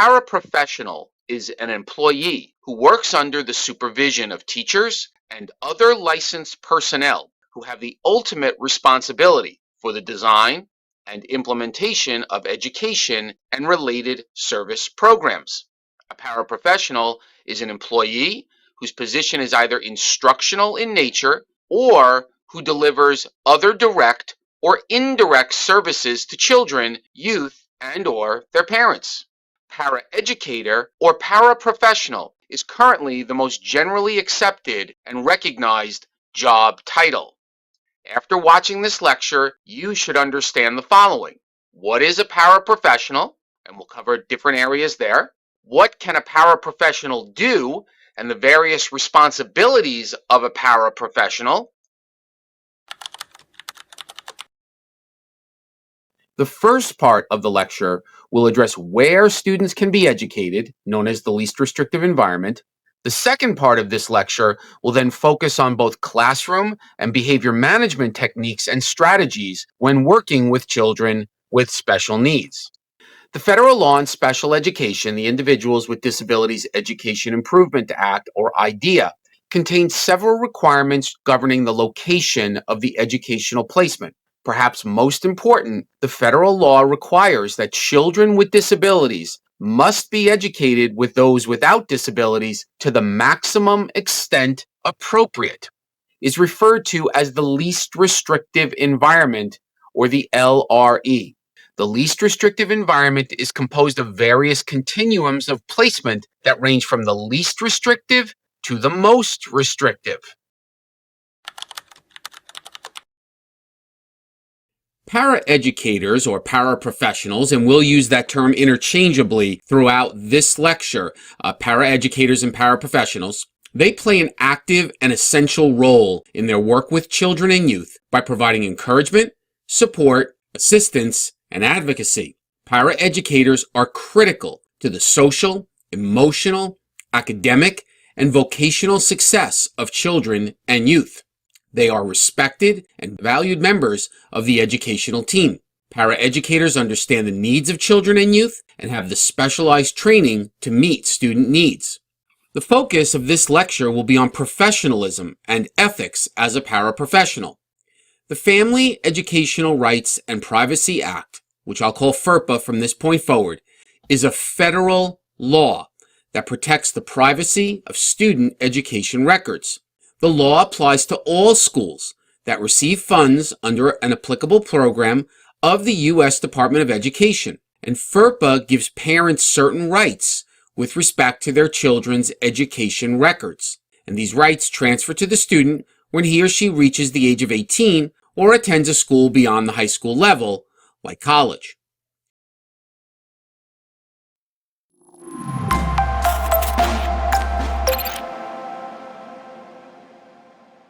paraprofessional is an employee who works under the supervision of teachers and other licensed personnel who have the ultimate responsibility for the design and implementation of education and related service programs. A paraprofessional is an employee whose position is either instructional in nature or who delivers other direct or indirect services to children, youth, and/or their parents. Paraeducator or paraprofessional is currently the most generally accepted and recognized job title. After watching this lecture, you should understand the following. What is a paraprofessional? And we'll cover different areas there. What can a paraprofessional do and the various responsibilities of a paraprofessional? The first part of the lecture will address where students can be educated, known as the least restrictive environment. The second part of this lecture will then focus on both classroom and behavior management techniques and strategies when working with children with special needs. The Federal Law on Special Education, the Individuals with Disabilities Education Improvement Act, or IDEA, contains several requirements governing the location of the educational placement. Perhaps most important, the federal law requires that children with disabilities must be educated with those without disabilities to the maximum extent appropriate. It is referred to as the least restrictive environment, or the LRE. The least restrictive environment is composed of various continuums of placement that range from the least restrictive to the most restrictive. Paraeducators or paraprofessionals, and we'll use that term interchangeably throughout this lecture, paraeducators and paraprofessionals, they play an active and essential role in their work with children and youth by providing encouragement, support, assistance, and advocacy. Paraeducators are critical to the social, emotional, academic, and vocational success of children and youth. They are respected and valued members of the educational team. Paraeducators understand the needs of children and youth and have the specialized training to meet student needs. The focus of this lecture will be on professionalism and ethics as a paraprofessional. The Family Educational Rights and Privacy Act, which I'll call FERPA from this point forward, is a federal law that protects the privacy of student education records. The law applies to all schools that receive funds under an applicable program of the U.S. Department of Education, and FERPA gives parents certain rights with respect to their children's education records, and these rights transfer to the student when he or she reaches the age of 18 or attends a school beyond the high school level, like college.